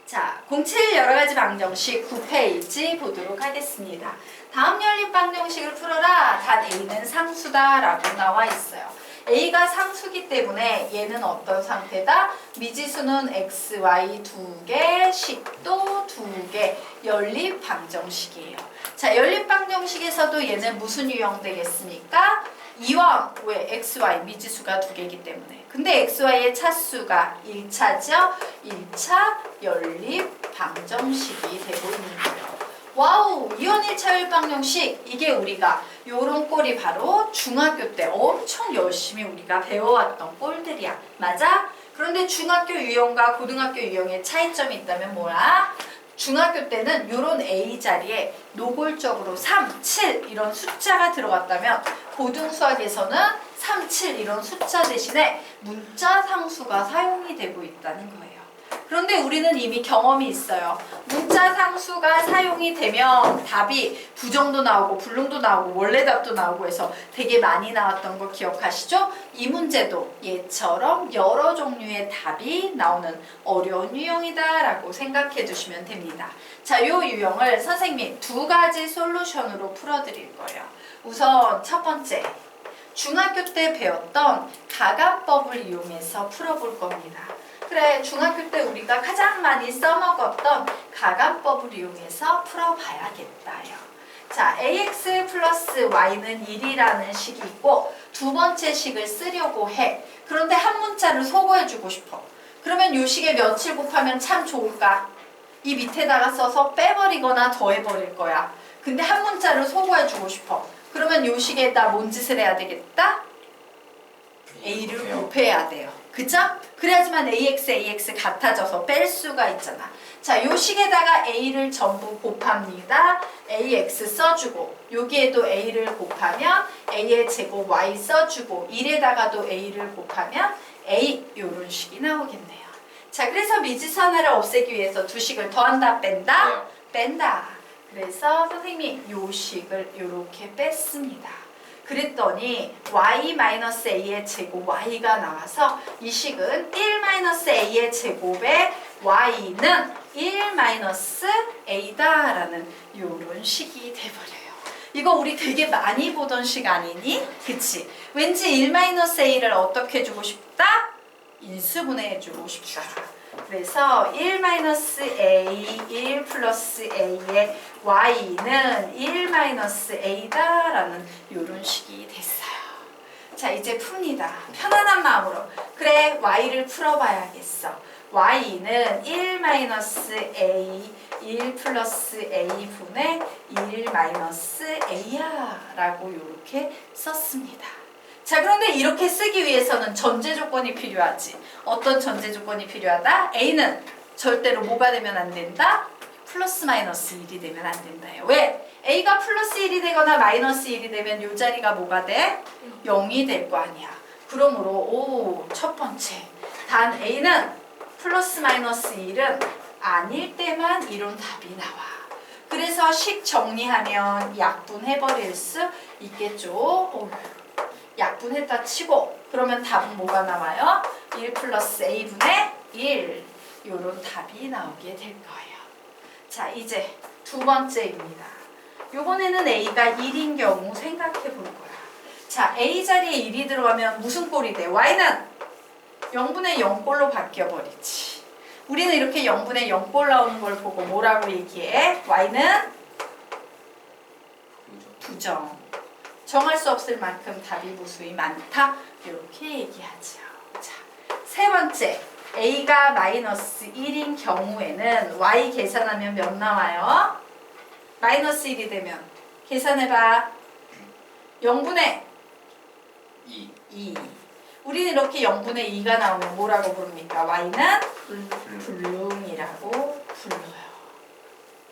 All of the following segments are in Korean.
자, 07 여러가지 방정식 9페이지 보도록 하겠습니다. 다음 연립 방정식을 풀어라. 단 A는 상수다 라고 나와 있어요. A가 상수기 때문에 얘는 어떤 상태다? 미지수는 X, Y 2개, 식도 2개, 연립 방정식이에요. 자, 연립 방정식에서도 얘는 무슨 유형 되겠습니까? 이원, 왜? X, Y 미지수가 2개이기 때문에. 근데 X, Y의 차수가 1차죠? 1차 연립 방정식이 되고 있는 거예요. 와우! 이원 1차 연립 방정식, 이게 우리가 요런 꼴이 바로 중학교 때 엄청 열심히 우리가 배워왔던 꼴들이야. 맞아? 그런데 중학교 유형과 고등학교 유형의 차이점이 있다면 뭐야? 중학교 때는 요런 A 자리에 노골적으로 3, 7 이런 숫자가 들어갔다면 고등수학에서는 3, 7 이런 숫자 대신에 문자 상수가 사용이 되고 있다는 거예요. 그런데 우리는 이미 경험이 있어요. 문자 상수가 사용이 되면 답이 부정도 나오고 불능도 나오고 원래 답도 나오고 해서 되게 많이 나왔던 거 기억하시죠? 이 문제도 얘처럼 여러 종류의 답이 나오는 어려운 유형이다 라고 생각해 주시면 됩니다. 자, 요 유형을 선생님이 두 가지 솔루션으로 풀어드릴 거예요. 우선 첫 번째, 중학교 때 배웠던 가감법을 이용해서 풀어볼 겁니다. 그래, 중학교 때 우리가 가장 많이 써먹었던 가감법을 이용해서 풀어봐야겠다요. 자, ax 플러스 y는 1이라는 식이 있고 두 번째 식을 쓰려고 해. 그런데 한 문자를 소거해주고 싶어. 그러면 이 식에 며칠 곱하면 참 좋을까? 이 밑에다가 써서 빼버리거나 더해버릴 거야. 근데 한 문자를 소거해주고 싶어. 그러면 이 식에다 뭔 짓을 해야 되겠다? a를 곱해야 돼요. 그죠? 그래야지만 ax 같아져서 뺄 수가 있잖아. 자, 요 식에다가 a를 전부 곱합니다. ax 써주고 여기에도 a를 곱하면 a의 제곱 y 써주고 1에다가도 a를 곱하면 a 요런 식이 나오겠네요. 자, 그래서 미지수 하나를 없애기 위해서 두 식을 더한다 뺀다? 뺀다. 그래서 선생님이 요 식을 요렇게 뺐습니다. 그랬더니 y-a의 제곱 y가 나와서 이 식은 1-a의 제곱에 y는 1-a다 라는 요런 식이 돼버려요. 이거 우리 되게 많이 보던 식 아니니? 그치? 왠지 1-a를 어떻게 해주고 싶다? 인수분해해주고 싶다. 그래서 1-a, 1 플러스 a의 y는 1-a다 라는 요런 식이 됐어요. 자, 이제 풉니다. 편안한 마음으로. 그래, y를 풀어봐야겠어. y는 1-a, 1 플러스 a분의 1-a야 라고 요렇게 썼습니다. 자, 그런데 이렇게 쓰기 위해서는 전제 조건이 필요하지. 어떤 전제 조건이 필요하다? A는 절대로 뭐가 되면 안 된다? 플러스 마이너스 1이 되면 안 된다요. 왜? A가 플러스 1이 되거나 마이너스 1이 되면 이 자리가 뭐가 돼? 0이 될 거 아니야. 그러므로 첫 번째, 단 A는 플러스 마이너스 1은 아닐 때만 이런 답이 나와. 그래서 식 정리하면 약분해버릴 수 있겠죠. 약분했다 치고 그러면 답은 뭐가 나와요? 1 플러스 a분의 1 요런 답이 나오게 될 거예요. 자, 이제 두 번째입니다. 요번에는 a가 1인 경우 생각해 볼 거야. 자, a 자리에 1이 들어가면 무슨 꼴이 돼? y는 0분의 0꼴로 바뀌어버리지. 우리는 이렇게 0분의 0꼴 나오는 걸 보고 뭐라고 얘기해? y는 부정. 정할 수 없을 만큼 답이 무수히 많다. 이렇게 얘기하죠. 자, 세 번째, a가 마이너스 1인 경우에는 y 계산하면 몇 나와요? 마이너스 1이 되면 계산해봐. 0분의 2. 우리는 이렇게 0분의 2가 나오면 뭐라고 부릅니까? y는 불능이라고 불러요.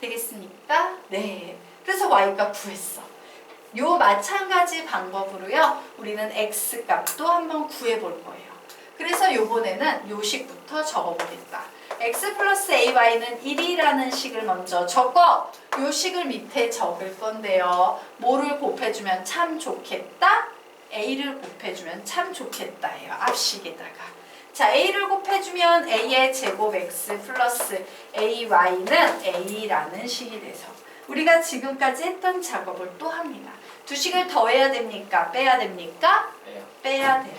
되겠습니까? 네. 그래서 y가 구했어. 요 마찬가지 방법으로요, 우리는 x값도 한번 구해볼 거예요. 그래서 요번에는 요 식부터 적어보겠다. x 플러스 ay는 1이라는 식을 먼저 적어 요 식을 밑에 적을 건데요. 뭐를 곱해주면 참 좋겠다? a를 곱해주면 참 좋겠다예요. 앞식에다가. 자, a를 곱해주면 a의 제곱 x 플러스 ay는 a라는 식이 돼서 우리가 지금까지 했던 작업을 또 합니다. 두 식을 더해야 됩니까? 빼야 됩니까? 빼야 돼요.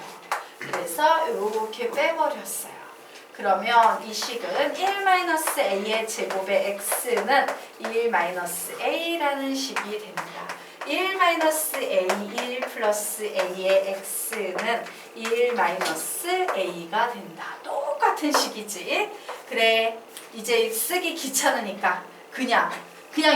그래서 이렇게 빼버렸어요. 그러면 이 식은 1-a의 제곱의 x는 1-a라는 식이 됩니다. 1-a, 1 플러스 a의 x는 1-a가 된다. 똑같은 식이지. 그래, 이제 쓰기 귀찮으니까 그냥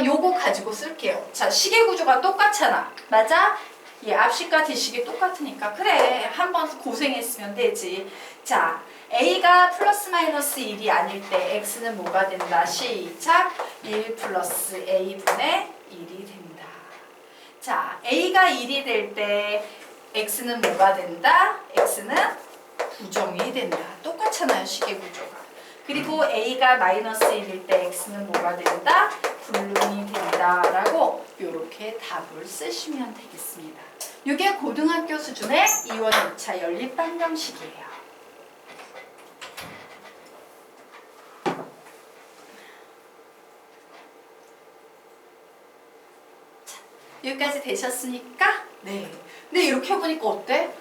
요거 가지고 쓸게요. 자, 식의 구조가 똑같잖아. 맞아? 예, 앞식과 뒷식이 똑같으니까 그래, 한번 고생했으면 되지. 자, a가 플러스 마이너스 1이 아닐 때 x는 뭐가 된다? 시작! 1 플러스 a분의 1이 된다. 자, a가 1이 될 때 x는 뭐가 된다? x는 부정이 된다. 똑같잖아요, 식의 구조가. 그리고 a가 마이너스 1일 때 x는 뭐가 된다? 불능이 된다라고 이렇게 답을 쓰시면 되겠습니다. 이게 고등학교 수준의 2원 2차 연립방정식이에요. 자, 여기까지 되셨습니까? 네. 근데 이렇게 해보니까 어때?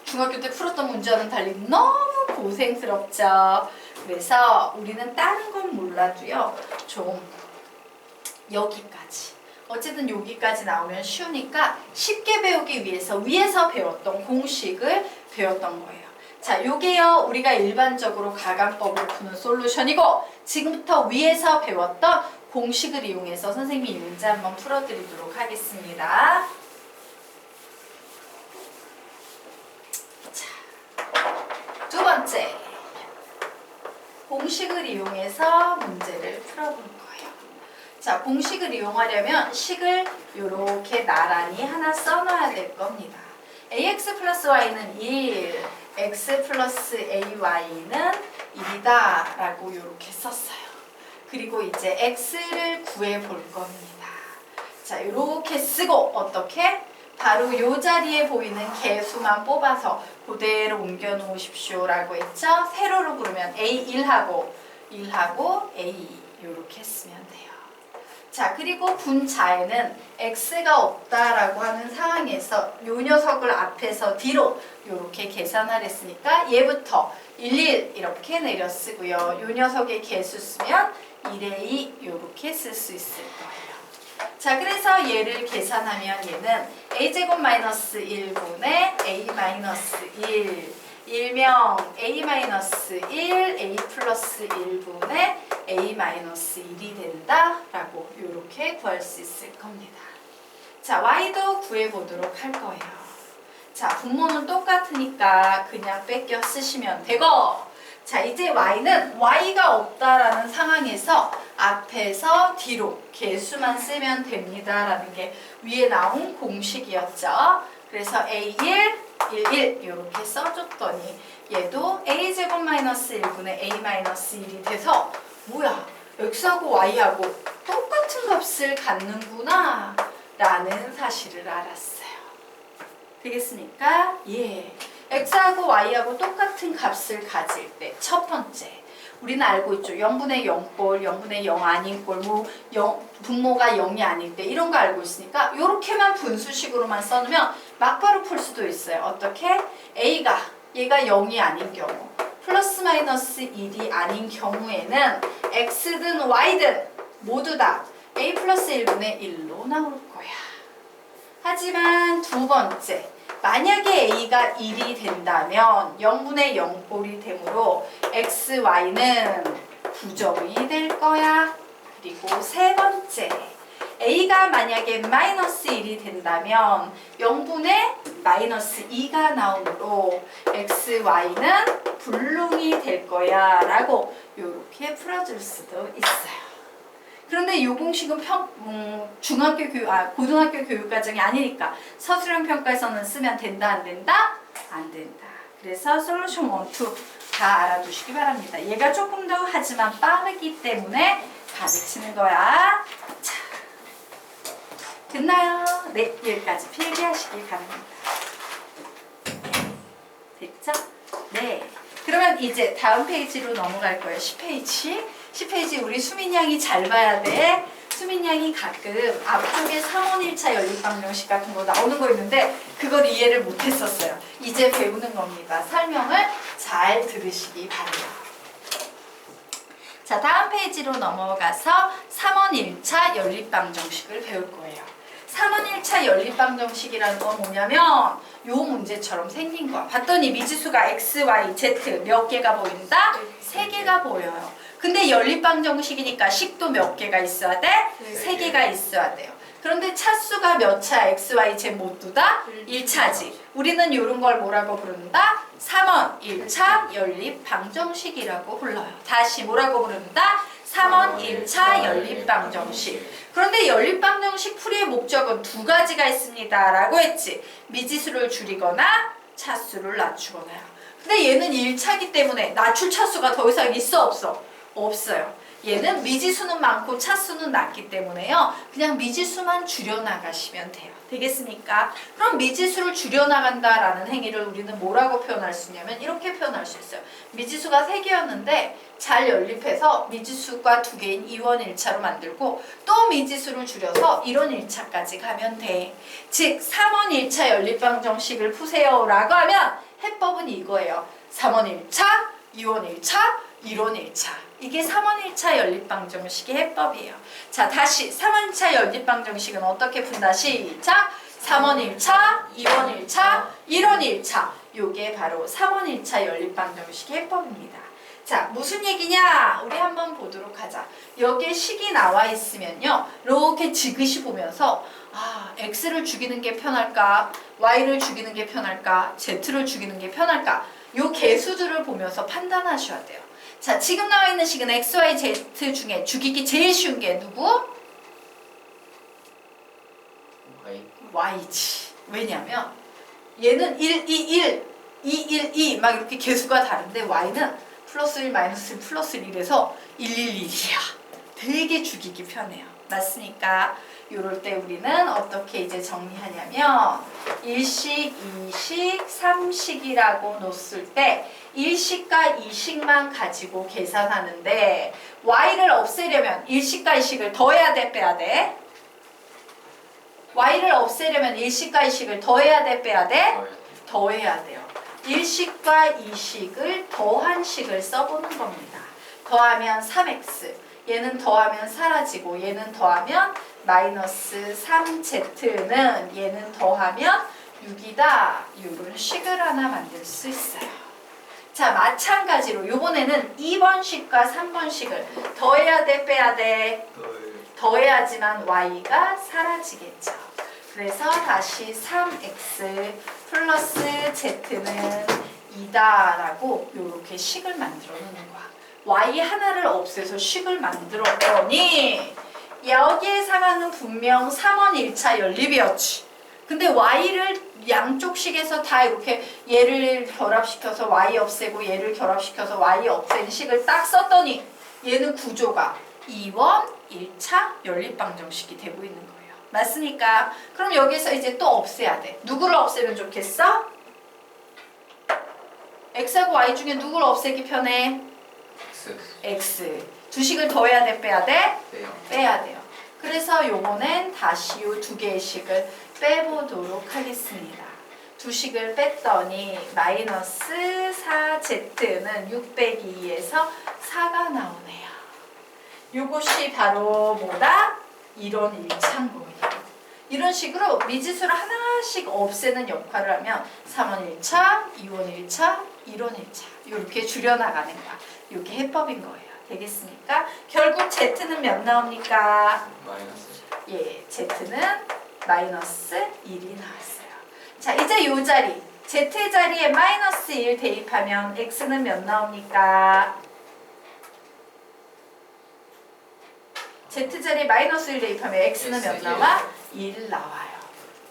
중학교 때 풀었던 문제와는 달리 너무 고생스럽죠. 그래서 우리는 다른 건 몰라도요, 좀 여기까지. 어쨌든 여기까지 나오면 쉬우니까 쉽게 배우기 위해서 위에서 배웠던 공식을 배웠던 거예요. 자, 요게요, 우리가 일반적으로 가감법을 푸는 솔루션이고, 지금부터 위에서 배웠던 공식을 이용해서 선생님이 이 문제 한번 풀어드리도록 하겠습니다. 자, 두 번째. 공식을 이용해서 문제를 풀어볼 거예요. 자, 공식을 이용하려면 식을 이렇게 나란히 하나 써놔야 될 겁니다. ax 플러스 y는 1, x 플러스 ay는 1이다 라고 이렇게 썼어요. 그리고 이제 x를 구해볼 겁니다. 자, 이렇게 쓰고 어떻게? 바로 이 자리에 보이는 개수만 뽑아서 그대로 옮겨 놓으십시오 라고 했죠. 세로로 그러면 A1하고 1하고 A 이렇게 쓰면 돼요. 자, 그리고 분자에는 x가 없다라고 하는 상황에서 이 녀석을 앞에서 뒤로 이렇게 계산을 했으니까 얘부터 1 이렇게 내려 쓰고요. 이 녀석의 개수 쓰면 1에 2 이렇게 쓸 수 있을 거예요. 자, 그래서 얘를 계산하면 얘는 a제곱 마이너스 1분의 a 마이너스 1 일명 a 마이너스 1 a 플러스 1분의 a 마이너스 1이 된다 라고 이렇게 구할 수 있을 겁니다. 자, y도 구해보도록 할 거예요. 자, 분모는 똑같으니까 그냥 뺏겨 쓰시면 되고, 자, 이제 y는 y가 없다라는 상황에서 앞에서 뒤로 개수만 쓰면 됩니다 라는 게 위에 나온 공식이었죠. 그래서 a1, 1, 1 이렇게 써줬더니 얘도 a제곱 마이너스 1분의 a 마이너스 1이 돼서 뭐야, x하고 y하고 똑같은 값을 갖는구나 라는 사실을 알았어요. 되겠습니까? 예. x하고 y하고 똑같은 값을 가질 때 첫 번째, 우리는 알고 있죠. 0분의 0꼴, 0분의 0 아닌 꼴, 분모가 0이 아닐 때 이런 거 알고 있으니까 이렇게만 분수식으로만 써놓으면 막바로 풀 수도 있어요. 어떻게? a가 얘가 0이 아닌 경우, 플러스 마이너스 1이 아닌 경우에는 x든 y든 모두 다 a 플러스 1분의 1로 나올 거야. 하지만 두 번째, 만약에 a가 1이 된다면 0분의 0꼴이 되므로 x, y는 부정이 될 거야. 그리고 세 번째, a가 만약에 마이너스 1이 된다면 0분의 마이너스 2가 나오므로 x, y는 불능이 될 거야 라고 이렇게 풀어줄 수도 있어요. 그런데 이 공식은 고등학교 교육과정이 아니니까 서술형 평가에서는 쓰면 된다, 안 된다? 안 된다. 그래서 솔루션 1, 2 다 알아두시기 바랍니다. 얘가 조금 더 하지만 빠르기 때문에 가르치는 거야. 자, 됐나요? 네, 여기까지 필기하시기 바랍니다. 됐죠? 네. 그러면 이제 다음 페이지로 넘어갈 거예요. 10페이지. 10페이지 우리 수민 양이 잘 봐야 돼. 수민 양이 가끔 앞쪽에 3원 1차 연립방정식 같은 거 나오는 거 있는데 그걸 이해를 못했었어요. 이제 배우는 겁니다. 설명을 잘 들으시기 바랍니다. 자, 다음 페이지로 넘어가서 3원 1차 연립방정식을 배울 거예요. 3원 1차 연립방정식이라는 건 뭐냐면 요 문제처럼 생긴 거야. 봤더니 미지수가 x, y, z 몇 개가 보인다? 3개가 보여요. 근데 연립방정식이니까 식도 몇 개가 있어야 돼? 3개가 있어야 돼요. 그런데 차수가 몇 차 x, y, z 모두 다 1차지. 우리는 이런 걸 뭐라고 부른다? 3원 1차 연립방정식이라고 불러요. 다시 뭐라고 부른다? 3원 1차 연립방정식. 그런데 연립방정식 풀이의 목적은 두 가지가 있습니다. 라고 했지. 미지수를 줄이거나 차수를 낮추거나요. 근데 얘는 1차기 때문에 낮출 차수가 더 이상 있어 없어? 없어요. 얘는 미지수는 많고 차수는 낮기 때문에요. 그냥 미지수만 줄여나가시면 돼요. 되겠습니까? 그럼 미지수를 줄여나간다라는 행위를 우리는 뭐라고 표현할 수 있냐면 이렇게 표현할 수 있어요. 미지수가 3개였는데 잘 연립해서 미지수가 2개인 2원 1차로 만들고 또 미지수를 줄여서 1원 1차까지 가면 돼. 즉 3원 1차 연립방정식을 푸세요 라고 하면 해법은 이거예요. 3원 1차, 2원 1차, 1원 1차. 이게 3원 1차 연립방정식의 해법이에요. 자, 다시 3원 1차 연립방정식은 어떻게 푼다? 시작! 3원 1차, 2원 1차, 1원 1차. 요게 바로 3원 1차 연립방정식의 해법입니다. 자, 무슨 얘기냐? 우리 한번 보도록 하자. 여기에 식이 나와 있으면요. 이렇게 지그시 보면서 x를 죽이는 게 편할까? y를 죽이는 게 편할까? z를 죽이는 게 편할까? 요 개수들을 보면서 판단하셔야 돼요. 자, 지금 나와 있는 식은 x, y, z 중에 죽이기 제일 쉬운 게 누구? y지. 왜냐면 얘는 1, 2, 1, 2, 1, 2 막 이렇게 개수가 다른데 y는 플러스 1, 마이너스 1, 플러스 1에서 1, 1, 1이야. 되게 죽이기 편해요. 맞습니까? 요럴 때 우리는 어떻게 이제 정리하냐면 1식, 2식, 3식이라고 놓았을 때 1식과 2식만 가지고 계산하는데 y를 없애려면 1식과 2식을 더해야 돼, 빼야 돼? y를 없애려면 1식과 2식을 더해야 돼, 빼야 돼? 더해야 돼요. 1식과 2식을 더한 식을 써보는 겁니다. 더하면 3x, 얘는 더하면 사라지고 얘는 더하면 마이너스 3z는 얘는 더하면 6이다. 이런 식을 하나 만들 수 있어요. 자, 마찬가지로 요번에는 2번식과 3번식을 더해야 돼, 빼야 돼? 더해야지만 y가 사라지겠죠. 그래서 다시 3x 플러스 z는 2다라고 이렇게 식을 만들어 놓는 거야. y 하나를 없애서 식을 만들었더니 여기의 상황은 분명 3원 1차 연립이었지. 근데 y를 양쪽 식에서 다 이렇게 얘를 결합시켜서 y 없애고 얘를 결합시켜서 y 없앤 식을 딱 썼더니 얘는 구조가 2원 1차 연립방정식이 되고 있는 거예요. 맞습니까? 그럼 여기서 이제 또 없애야 돼. 누구를 없애면 좋겠어? x하고 y 중에 누구를 없애기 편해? x. 두 식을 더해야 돼, 빼야 돼? 빼야 돼요. 그래서 요거는 다시 요 두 개의 식을 빼보도록 하겠습니다. 두 식을 뺐더니 마이너스 4z는 602에서 4가 나오네요. 요것이 바로 뭐다? 1원 1차인 거예요. 이런 식으로 미지수를 하나씩 없애는 역할을 하면 3원 1차, 2원 1차, 1원 1차 이렇게 줄여나가는 거야. 이게 해법인 거예요. 되겠습니까? 결국 z는 몇 나옵니까? 마이너스. 예, z는 마이너스 1이 나왔어요. 자, 이제 요 자리 z 자리에 마이너스 1 대입하면 x는 몇 나옵니까? z 자리에 마이너스 1 대입하면 x는 몇 나와? 1 나와요.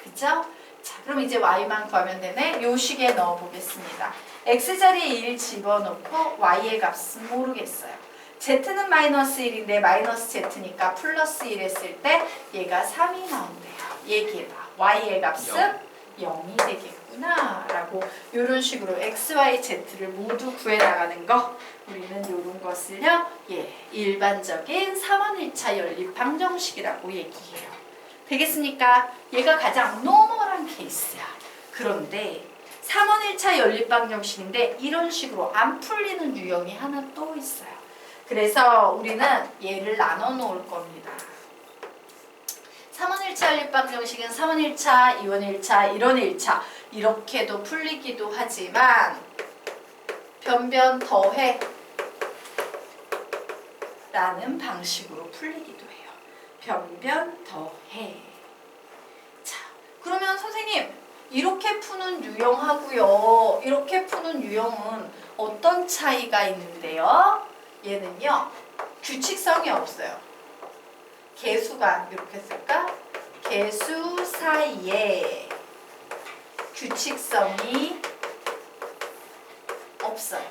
그죠? 자, 그럼 이제 y만 구하면 되네. 요 식에 넣어 보겠습니다. x 자리에 1 집어넣고 y의 값은 모르겠어요. z는 마이너스 1인데 마이너스 z니까 플러스 1 했을 때 얘가 3이 나온대요. 얘기해봐. y의 값은 0이 되겠구나 라고 이런 식으로 x, y, z를 모두 구해나가는 거 우리는 이런 것을요 일반적인 3원 1차 연립 방정식이라고 얘기해요. 되겠습니까? 얘가 가장 노멀한 케이스야. 그런데 3원 1차 연립 방정식인데 이런 식으로 안 풀리는 유형이 하나 또 있어요. 그래서 우리는 얘를 나눠 놓을 겁니다. 3원 1차 연립 방정식은 3원 1차, 2원 1차, 1원 1차 이렇게도 풀리기도 하지만 변변 더해 라는 방식으로 풀리기도 해요. 변변 더해. 자, 그러면 선생님 이렇게 푸는 유형하고요. 이렇게 푸는 유형은 어떤 차이가 있는데요? 얘는요. 규칙성이 없어요. 개수가 이렇게 쓸까? 개수 사이에 규칙성이 없어요.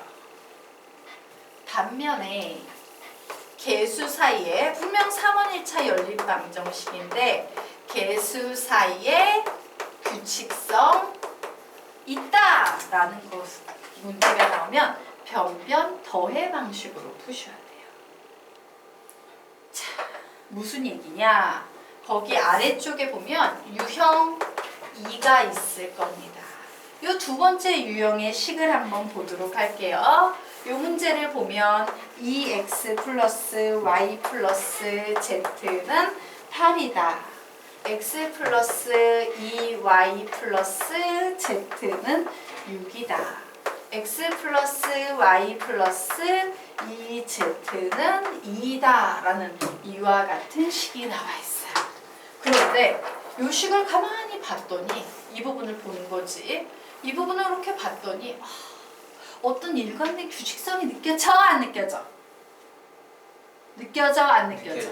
반면에 개수 사이에 분명 3원 1차 연립 방정식인데 개수 사이에 규칙성 있다라는 것 문제가 나오면 변변 더해 방식으로 푸셔야 돼요. 자, 무슨 얘기냐? 거기 아래쪽에 보면 유형 2가 있을 겁니다. 이 두 번째 유형의 식을 한번 보도록 할게요. 이 문제를 보면 2x 플러스 y 플러스 z는 8이다. x 플러스 2y 플러스 z는 6이다. x 플러스 y 플러스 2z는 2다 라는 이와 같은 식이 나와 있어요. 그런데 이 식을 가만히 봤더니 이 부분을 보는 거지. 이 부분을 이렇게 봤더니 어떤 일관된 규칙성이 느껴져? 안 느껴져? 느껴져? 안 느껴져?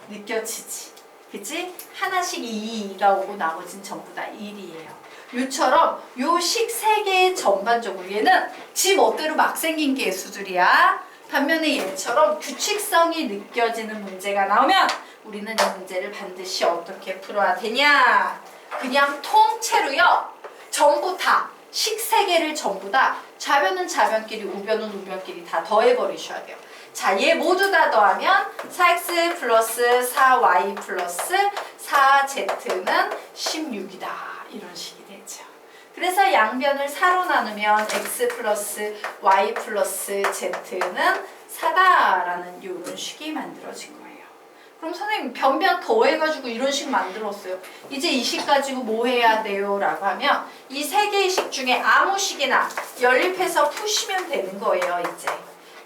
느껴지지. 그치? 하나씩 2가 오고 나머지는 전부 다 1이에요. 요처럼 요 식 3개의 전반적으로 얘는 지 멋대로 막 생긴 개수들이야. 반면에 얘처럼 규칙성이 느껴지는 문제가 나오면 우리는 이 문제를 반드시 어떻게 풀어야 되냐? 그냥 통째로요. 전부 다 식 3개를 전부 다 좌변은 좌변끼리 우변은 우변끼리 다 더해버리셔야 돼요. 자, 얘 모두 다 더하면 4x 플러스 4y 플러스 4z는 16이다. 이런 식이 되죠. 그래서 양변을 4로 나누면 x 플러스 y 플러스 z는 4다라는 이런 식이 만들어진 거예요. 그럼 선생님 변변 더해가지고 이런 식 만들었어요. 이제 이 식 가지고 뭐 해야 돼요? 라고 하면 이 3개의 식 중에 아무 식이나 연립해서 푸시면 되는 거예요. 이제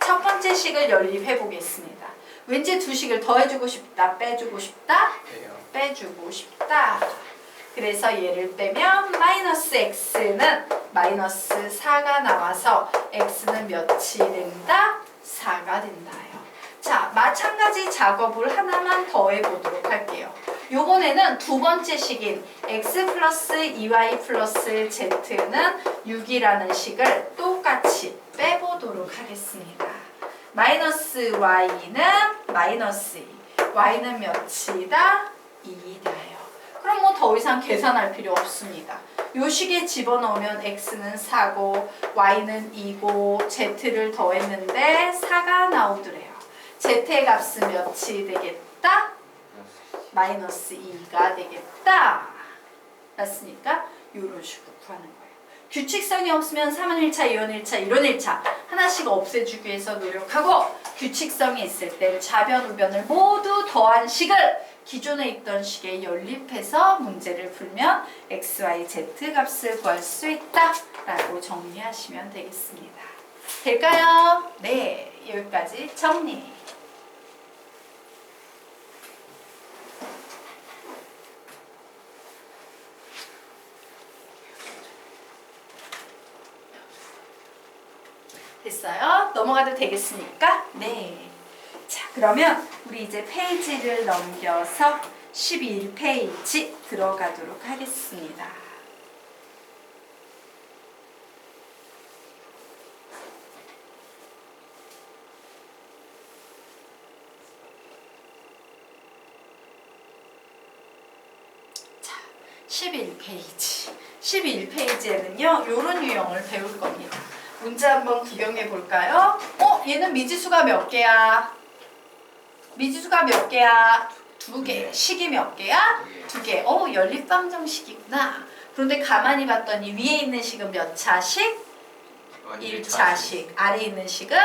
첫 번째 식을 연립해 보겠습니다. 왠지 두 식을 더해주고 싶다, 빼주고 싶다, 빼주고 싶다. 그래서 얘를 빼면 마이너스 x는 마이너스 4가 나와서 x는 몇이 된다? 4가 된다요. 자, 마찬가지 작업을 하나만 더 해보도록 할게요. 요번에는 두 번째 식인 x 플러스 2y 플러스 z는 6이라는 식을 똑같이 빼보도록 하겠습니다. 마이너스 y는 마이너스 2, y는 몇이다? 2다요. 그럼 뭐 더 이상 계산할 필요 없습니다. 요 식에 집어넣으면 x는 4고 y는 2고 z를 더했는데 4가 나오더래요. z의 값은 몇이 되겠다? 마이너스 2가 되겠다. 맞습니까? 이런 식으로 구하는 거예요. 규칙성이 없으면 3원 1차, 2원 1차, 1원 1차 하나씩 없애주기 위해서 노력하고 규칙성이 있을 때 좌변, 우변을 모두 더한 식을 기존에 있던 식에 연립해서 문제를 풀면 x, y, z 값을 구할 수 있다 라고 정리하시면 되겠습니다. 될까요? 네, 여기까지 정리. 됐어요? 넘어가도 되겠습니까? 네. 자, 그러면 우리 이제 페이지를 넘겨서 11페이지 들어가도록 하겠습니다. 자, 11페이지. 11페이지에는요. 요런 유형을 배울 겁니다. 문제 한번 구경해 볼까요? 얘는 미지수가 몇 개야? 미지수가 몇 개야? 2개. 식이 몇 개야? 2개. 연립방정식이구나. 그런데 가만히 봤더니 위에 있는 식은 몇 차식? 1차식. 아래에 있는 식은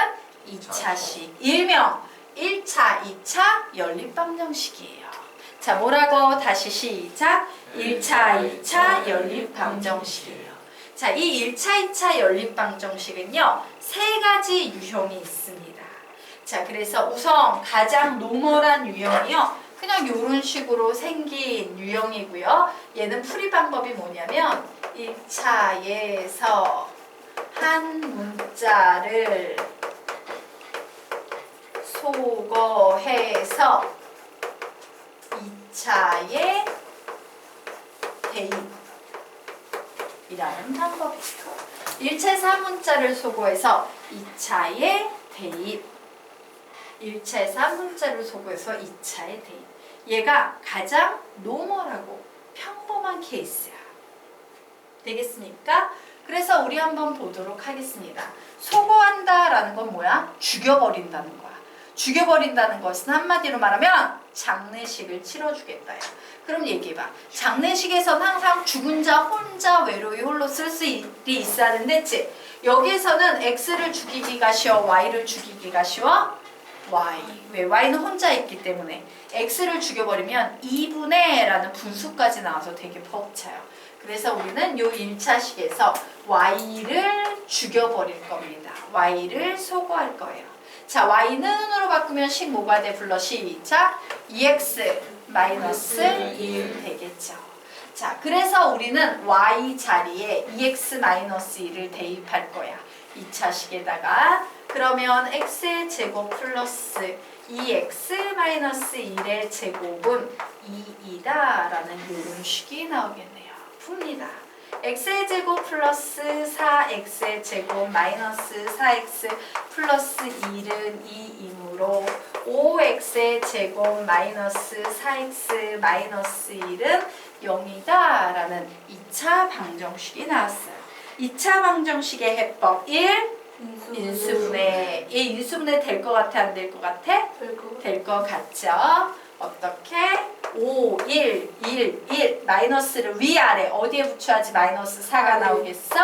2차식. 일명 1차, 2차 연립방정식이에요. 자, 뭐라고? 다시 시작. 1차, 2차 연립방정식이에요. 자, 이 1차, 2차 연립방정식은요. 3가지 유형이 있습니다. 자, 그래서 우선 가장 노멀한 유형이요. 그냥 이런 식으로 생긴 유형이고요. 얘는 풀이 방법이 뭐냐면 1차에서 한 문자를 소거해서 2차에 대입이라는 방법이에요. 1차에서 한 문자를 소거해서 2차에 대입. 1차에서 한 문자를 소거해서 2차에 대입. 얘가 가장 노멀하고 평범한 케이스야. 되겠습니까? 그래서 우리 한번 보도록 하겠습니다. 소거한다라는 건 뭐야? 죽여버린다는 거야. 죽여버린다는 것은 한마디로 말하면 장례식을 치러주겠다야. 그럼 얘기해봐. 장례식에서는 항상 죽은 자 혼자 외로이 홀로 쓸 수 있어야 하는데 했지? 여기에서는 X를 죽이기가 쉬워? Y를 죽이기가 쉬워? Y. 왜? Y는 혼자 있기 때문에. X를 죽여버리면 2분의 라는 분수까지 나와서 되게 벅차요. 그래서 우리는 요 1차식에서 Y를 죽여버릴 겁니다. Y를 소거할 거예요. 자, Y는으로 바꾸면 식 뭐가 돼? 불러 시작. 2X 마이너스 1 되겠죠. 자, 그래서 우리는 Y 자리에 2X 마이너스 1을 대입할 거야. 2차식에다가 그러면 X의 제곱 플러스 2X 마이너스 1의 제곱은 2이다 라는 이런 식이 나오겠네요. 풉니다. X의 제곱 플러스 4X의 제곱 마이너스 4X 플러스 1은 2이므로 5X의 제곱 마이너스 4X 마이너스 1은 0이다 라는 2차 방정식이 나왔어요. 2차 방정식의 해법 1. 인수분해. 얘 인수분해 될 것 같아? 안 될 것 같아? 될 것 같죠? 어떻게? 5, 1, 1, 1 마이너스를 위아래 어디에 붙여야지 마이너스 4가 나오겠어?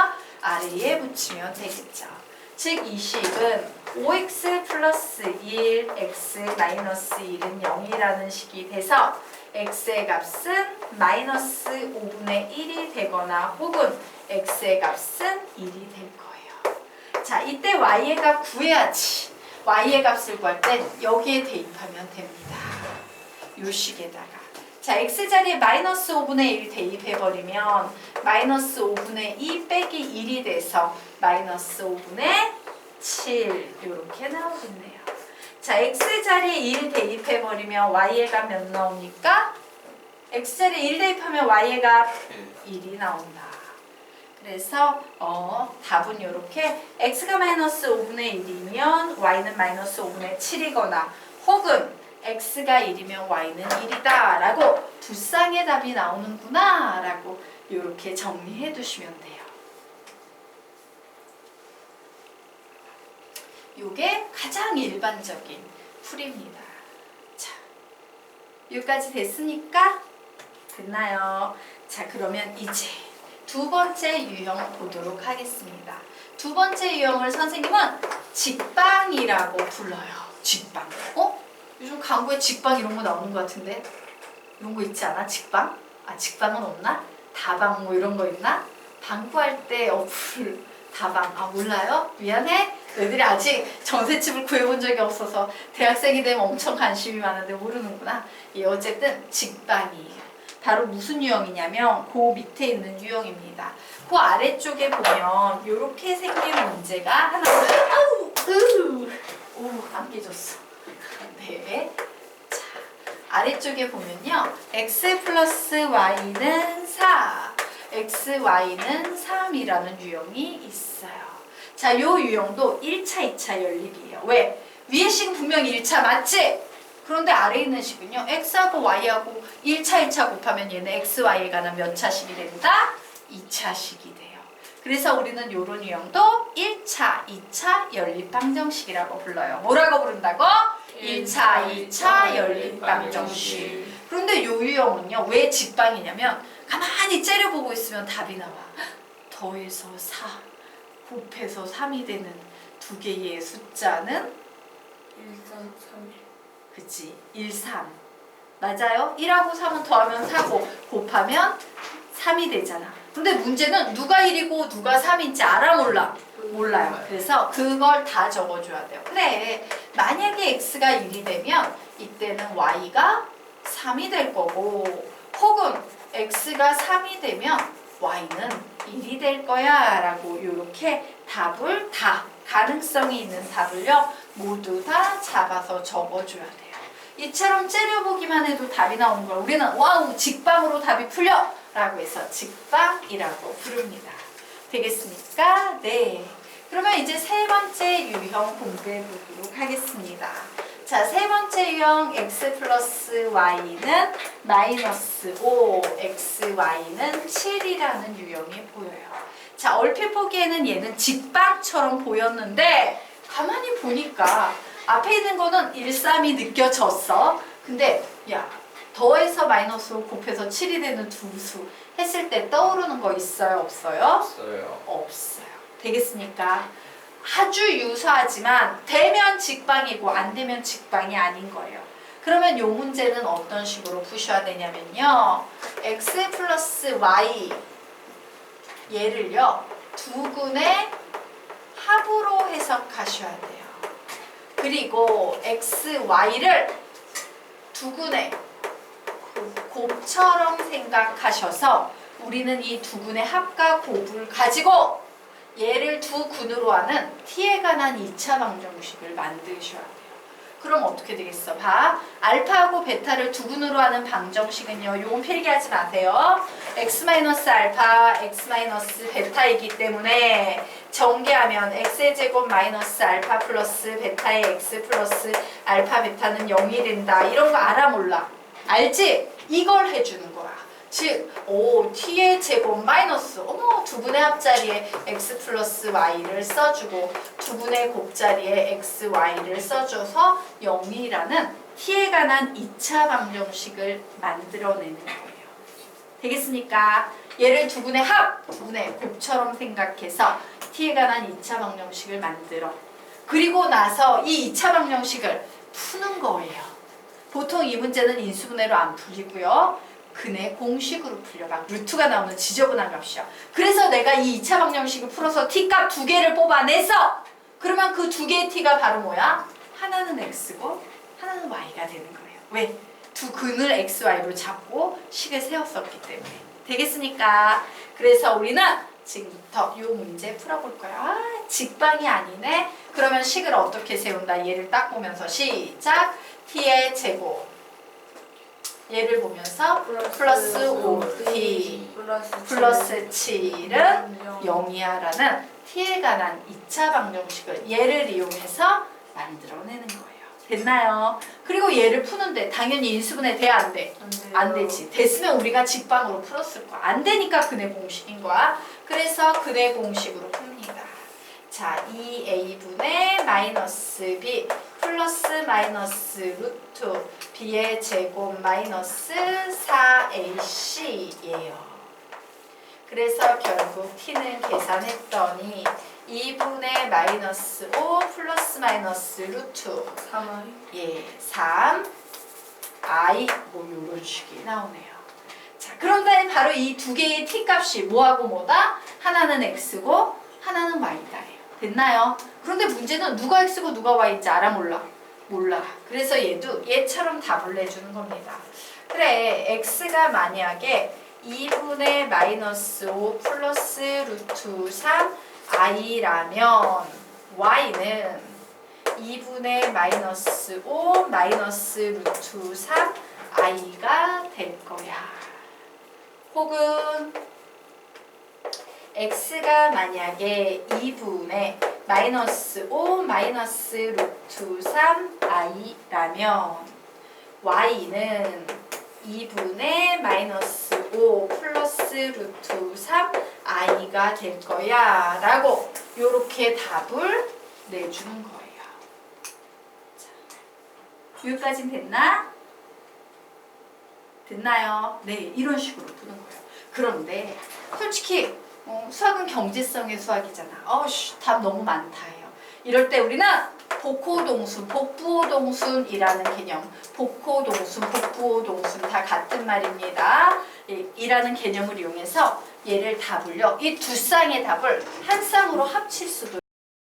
아래에 붙이면 되겠죠. 즉 이 식은 5x 플러스 1, x 마이너스 1은 0이라는 식이 돼서 x의 값은 마이너스 5분의 1이 되거나 혹은 x의 값은 1이 될 거예요. 자, 이때 y의 값 구해야지. y의 값을 구할 땐 여기에 대입하면 됩니다. 요 식에다가. 자, x자리에 마이너스 5분의 1 대입해버리면 마이너스 5분의 2 빼기 1이 돼서 마이너스 5분의 7 이렇게 나오겠네요. 자, x자리에 1 대입해버리면 y의 값 몇 나옵니까? x자리에 1 대입하면 y의 값 1이 나온다. 그래서 답은 이렇게 x가 마이너스 5분의 1이면 y는 마이너스 5분의 7이거나 혹은 x가 1이면 y는 1이다 라고 두 쌍의 답이 나오는구나 라고 이렇게 정리해 두시면 돼요. 요게 가장 일반적인 풀이입니다. 자, 여기까지 됐으니까 됐나요? 자, 그러면 이제 두 번째 유형 보도록 하겠습니다. 두 번째 유형을 선생님은 직방이라고 불러요. 직방. 요즘 광고에 직방 이런 거 나오는 것 같은데? 이런 거 있지 않아? 직방? 아, 직방은 없나? 다방 뭐 이런 거 있나? 방구할 때 어플 다방. 아, 몰라요? 미안해. 너희들이 아직 전셋집을 구해본 적이 없어서 대학생이 되면 엄청 관심이 많은데 모르는구나. 예, 어쨌든 직방이에요. 바로 무슨 유형이냐면 그 밑에 있는 유형입니다. 그 아래쪽에 보면 이렇게 생긴 문제가 하나. 안 깨졌어. 네. 자, 아래쪽에 보면요. x 플러스 y는 4, xy는 3이라는 유형이 있어요. 자, 요 유형도 1차, 2차 연립이에요. 왜? 위에 식은 분명히 1차 맞지? 그런데 아래에 있는 식은요. x하고 y하고 1차, 2차 곱하면 얘는 x, y에 관한 몇 차식이 된다? 2차식이 돼요. 그래서 우리는 이런 유형도 1차, 2차 연립방정식이라고 불러요. 뭐라고 부른다고? 1차, 2차 연립방정식. 그런데 이 유형은요, 왜 직방이냐면 가만히 째려보고 있으면 답이 나와. 더해서 4, 곱해서 3이 되는 두 개의 숫자는 1, 4, 3, 1. 그치, 1, 3. 맞아요? 1하고 3은 더하면 4고 곱하면 3이 되잖아. 근데 문제는 누가 1이고 누가 3인지 알아 몰라? 몰라요. 그래서 그걸 다 적어줘야 돼요. 그래, 만약에 x가 1이 되면 이때는 y가 3이 될 거고, 혹은 x가 3이 되면 y는 1이 될 거야 라고 이렇게 답을 다, 가능성이 있는 답을요 모두 다 잡아서 적어줘야 돼요. 이처럼 째려보기만 해도 답이 나오는 걸 우리는 와우 직방으로 답이 풀려 라고 해서 직방이라고 부릅니다. 되겠습니까? 네. 그러면 이제 세 번째 유형 공부해 보도록 하겠습니다. 자, 세 번째 유형 x 플러스 y는 마이너스 5, xy는 7이라는 유형이 보여요. 자, 얼핏 보기에는 얘는 직방처럼 보였는데 가만히 보니까 앞에 있는 거는 1, 3이 느껴졌어. 근데 야, 더해서 마이너스 5 곱해서 7이 되는 두 수 했을 때 떠오르는 거 있어요? 없어요? 없어요. 없어요. 되겠습니까? 아주 유사하지만 되면 직방이고 안 되면 직방이 아닌 거예요. 그러면 이 문제는 어떤 식으로 푸셔야 되냐면요. x 플러스 y 얘를요. 두 군의 합으로 해석하셔야 돼요. 그리고 x, y를 두 군의 곱처럼 생각하셔서 우리는 이 두 군의 합과 곱을 가지고 얘를 두 군으로 하는 t에 관한 2차 방정식을 만드셔야 돼요. 그럼 어떻게 되겠어? 봐. 알파하고 베타를 두 군으로 하는 방정식은요. 요건 필기하지 마세요. x-알파, x-베타이기 때문에 전개하면 x의 제곱 마이너스 알파 플러스 베타의 x 플러스 알파 베타는 0이 된다. 이런 거 알아 몰라? 알지? 이걸 해주는 거야. 즉, t의 제곱 마이너스 두 분의 합자리에 x 플러스 y를 써주고 두 분의 곱자리에 x, y를 써줘서 0이라는 t에 관한 2차 방정식을 만들어내는 거예요. 되겠습니까? 얘를 두 분의 합, 두 분의 곱처럼 생각해서 t에 관한 2차 방정식을 만들어. 그리고 나서 이 2차 방정식을 푸는 거예요. 보통 이 문제는 인수분해로 안 풀리고요. 근의 공식으로 풀려가 루트가 나오는 지저분한 값이야. 그래서 내가 이 2차 방정식을 풀어서 t값 두 개를 뽑아내서 그러면 그 두 개의 t가 바로 뭐야? 하나는 x고 하나는 y가 되는 거예요. 왜? 두 근을 x, y로 잡고 식을 세웠었기 때문에. 되겠습니까? 그래서 우리는 지금부터 이 문제 풀어볼 거야. 아, 직방이 아니네. 그러면 식을 어떻게 세운다? 얘를 딱 보면서 시작. t의 제곱 얘를 보면서 플러스 5t 플러스 7은 0이야 라는 t에 관한 2차 방정식을 얘를 이용해서 만들어내는 거예요. 됐나요? 그리고 얘를 푸는데 당연히 인수분해 돼? 안 돼? 안 되지. 됐으면 우리가 직방으로 풀었을 거야. 안 되니까 근의 공식인 거야. 그래서 근의 공식으로 풉니다. 자, 2a분의 마이너스 b 플러스 마이너스 루트 b의 제곱 마이너스 4ac예요. 그래서 결국 t는 계산했더니 2분의 마이너스 5 플러스 마이너스 루트 3i? 예, 3i 뭐 요런 식이 나오네요. 자, 그런데 바로 이 두 개의 t값이 뭐하고 뭐다? 하나는 x고 하나는 y다. 됐나요? 그런데 문제는 누가 x고 누가 y인지 알아 몰라? 몰라. 그래서 얘도 얘처럼 답을 내주는 겁니다. 그래, x가 만약에 2분의 마이너스 5 플러스 루트 3i라면 y는 2분의 마이너스 5 마이너스 루트 3i가 될 거야. 혹은 x가 만약에 2분의 마이너스 5 마이너스 루트 3i라면 y는 2분의 마이너스 5 플러스 루트 3 i가 될 거야 라고 요렇게 답을 내주는 거예요. 자, 여기까지는 됐나? 됐나요? 네, 이런 식으로 푸는 거예요. 그런데 솔직히 수학은 경제성의 수학이잖아. 답 너무 많다 해요. 이럴 때 우리는 복호동순, 복부호동순이라는 개념, 복호동순, 복부호동순 다 같은 말입니다. 이라는 개념을 이용해서 얘를 답을요. 이 두 쌍의 답을 한 쌍으로 합칠 수도